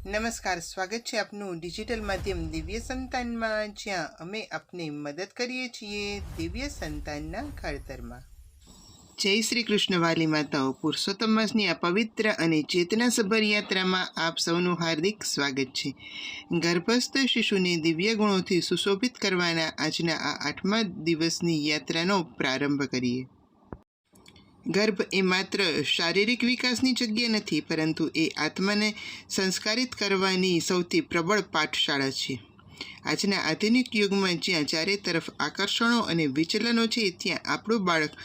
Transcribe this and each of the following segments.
નમસ્કાર, સ્વાગત છે આપનું ડિજિટલ માધ્યમ દિવ્ય સંતાનમાં, જ્યાં અમે આપને મદદ કરીએ છીએ દિવ્ય સંતાનના ઘડતરમાં. જય શ્રી કૃષ્ણ વાલી માતાઓ. પુરુષોત્તમ માસની આ પવિત્ર અને ચેતનાસભર યાત્રામાં આપ સૌનું હાર્દિક સ્વાગત છે. ગર્ભસ્થ શિશુને દિવ્ય ગુણોથી સુશોભિત કરવાના આજના આ 8મા દિવસની યાત્રાનો પ્રારંભ કરીએ. ગર્ભ એ માત્ર શારીરિક વિકાસની જગ્યા નથી, પરંતુ એ આત્માને સંસ્કારિત કરવાની સૌથી પ્રબળ પાઠશાળા છે. આજના આધુનિક યુગમાં જ્યાં ચારે તરફ આકર્ષણો અને વિચલનો છે, ત્યાં આપણું બાળક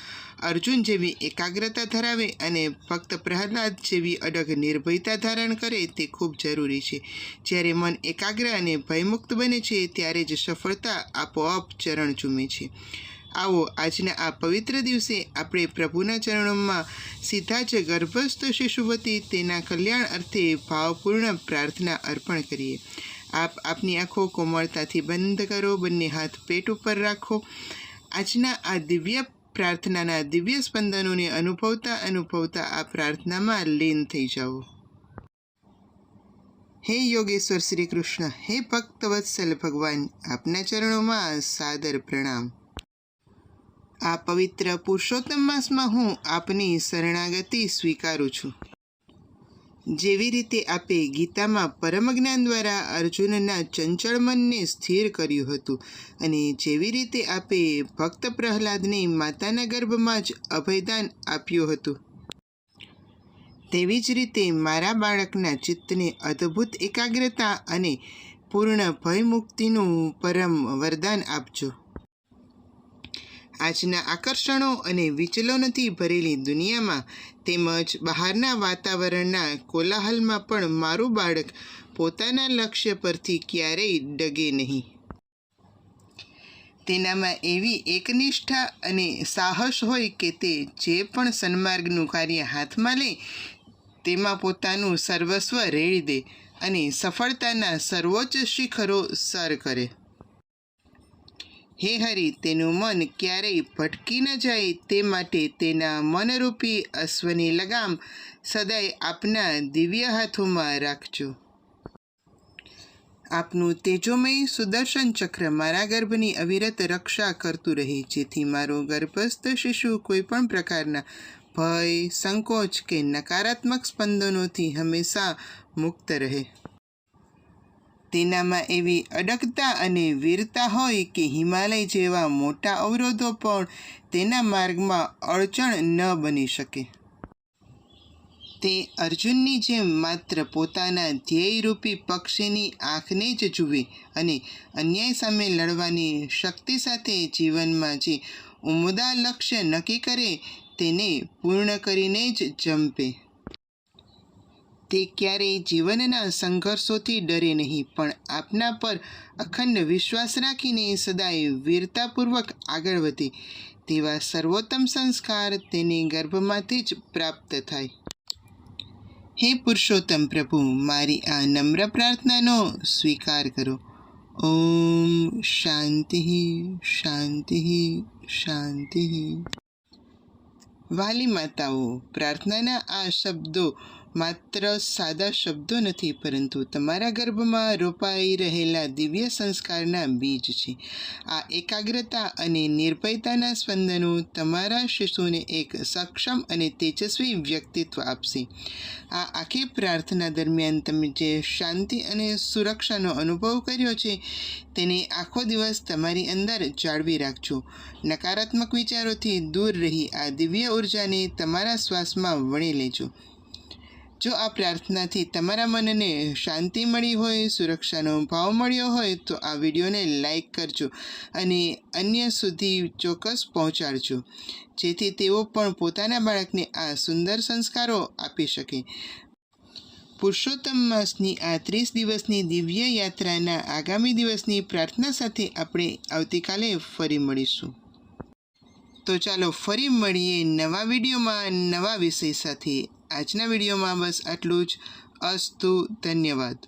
અર્જુન જેવી એકાગ્રતા ધરાવે અને ભક્ત પ્રહલાદ જેવી અડગ નિર્ભયતા ધારણ કરે તે ખૂબ જરૂરી છે. જ્યારે મન એકાગ્ર અને ભયમુક્ત બને છે, ત્યારે જ સફળતા આપોઆપ ચરણ ચૂમે છે. આવો આજના આ પવિત્ર દિવસે આપણે પ્રભુના ચરણોમાં સીધા જ ગર્ભસ્થ શિશુ વતી તેના કલ્યાણ અર્થે ભાવપૂર્ણ પ્રાર્થના અર્પણ કરીએ. આપની આંખો કોમળતાથી બંધ કરો, બંને હાથ પેટ ઉપર રાખો. આજના આ દિવ્ય પ્રાર્થનાના દિવ્ય સ્પંદનોને અનુભવતા આ પ્રાર્થનામાં લીન થઈ જાઓ. હે યોગેશ્વર શ્રી કૃષ્ણ, હે ભક્તવત્સલ ભગવાન, આપના ચરણોમાં સાદર પ્રણામ. આ પવિત્ર પુરુષોત્તમ માસમાં હું આપની શરણાગતિ સ્વીકારું છું. જેવી રીતે આપે ગીતામાં પરમ જ્ઞાન દ્વારા અર્જુનના ચંચળ મનને સ્થિર કર્યું હતું, અને જેવી રીતે આપે ભક્ત પ્રહલાદને માતાના ગર્ભમાં જ અભયદાન આપ્યું હતું, તેવી જ રીતે મારા બાળકના ચિત્તને અદ્ભુત એકાગ્રતા અને પૂર્ણ ભયમુક્તિનું પરમ વરદાન આપજો. આજના આકર્ષણો અને વિચલનોથી ભરેલી દુનિયામાં તેમજ બહારના વાતાવરણના કોલાહલમાં પણ મારું બાળક પોતાના લક્ષ્ય પરથી ક્યારેય ડગે નહીં. તેનામાં એવી એકનિષ્ઠા અને સાહસ હોય કે તે જે પણ સન્માર્ગનું કાર્ય હાથમાં લે તેમાં પોતાનું સર્વસ્વ રેડી દે અને સફળતાના સર્વોચ્ચ શિખરો સર કરે. હે હરિ, તેનું મન ક્યારેય ભટકી ન જાય તે માટે તેના મનરૂપી અશ્વની લગામ સદાય આપના દિવ્ય હાથોમાં રાખજો. આપનું તેજોમય સુદર્શન ચક્ર મારા ગર્ભની અવિરત રક્ષા કરતું રહે, જેથી મારો ગર્ભસ્થ શિશુ કોઈ પણ પ્રકારના ભય, સંકોચ કે નકારાત્મક સ્પંદનોથી હંમેશા મુક્ત રહે. તેનામાં એવી અડગતા અને વીરતા હોય કે હિમાલય જેવા મોટા અવરોધો પણ તેના માર્ગમાં અડચણ ન બની શકે. તે અર્જુનની જેમ માત્ર પોતાના ધ્યેયરૂપી પક્ષીની આંખને જ જુએ અને અન્યાય સામે લડવાની શક્તિ સાથે જીવનમાં જે ઉમદા લક્ષ્ય નક્કી કરે તેને પૂર્ણ કરીને જ જંપે. તે ક્યારેય જીવનના સંઘર્ષોથી ડરે નહીં, પણ આપના પર અખંડ વિશ્વાસ રાખીને સદાય વીરતાપૂર્વક આગળ વધે. તેવા સર્વોત્તમ સંસ્કાર તેને ગર્ભમાંથી જ પ્રાપ્ત થાય. હે પુરુષોત્તમ પ્રભુ, મારી આ નમ્ર પ્રાર્થનાનો સ્વીકાર કરો. ઓમ શાંતિ શાંતિ શાંતિ. વાલી માતાઓ, પ્રાર્થનાના આ શબ્દો માત્ર સાદા શબ્દો નથી, પરંતુ તમારા ગર્ભમાં રોપાઈ રહેલા દિવ્ય સંસ્કારના બીજ છે. આ એકાગ્રતા અને નિર્ભયતાના સ્પંદનો તમારા શિશુને એક સક્ષમ અને તેજસ્વી વ્યક્તિત્વ આપશે. આ આખી પ્રાર્થના દરમિયાન તમે જે શાંતિ અને સુરક્ષાનો અનુભવ કર્યો છે, તેને આખો દિવસ તમારી અંદર જાળવી રાખજો. નકારાત્મક વિચારોથી દૂર રહી આ દિવ્ય ઉર્જાને તમારા શ્વાસમાં વણી લેજો. જો આ પ્રાર્થનાથી તમારા મનને શાંતિ મળી હોય, સુરક્ષાનો ભાવ મળ્યો હોય, તો આ વિડીયોને લાઈક કરજો અને અન્ય સુધી ચોક્કસ પહોંચાડજો, જેથી તેઓ પણ પોતાના બાળકને આ સુંદર સંસ્કારો આપી શકે. પુરુષોત્તમ માસની આ 30 દિવસની દિવ્ય યાત્રાના આગામી દિવસની પ્રાર્થના સાથે આપણે આવતીકાલે ફરી મળીશું. તો ચાલો ફરી મળીએ નવા વિડીયોમાં નવા વિષય સાથે. આજના વિડીયોમાં બસ આટલું જ. અસ્તુ. ધન્યવાદ.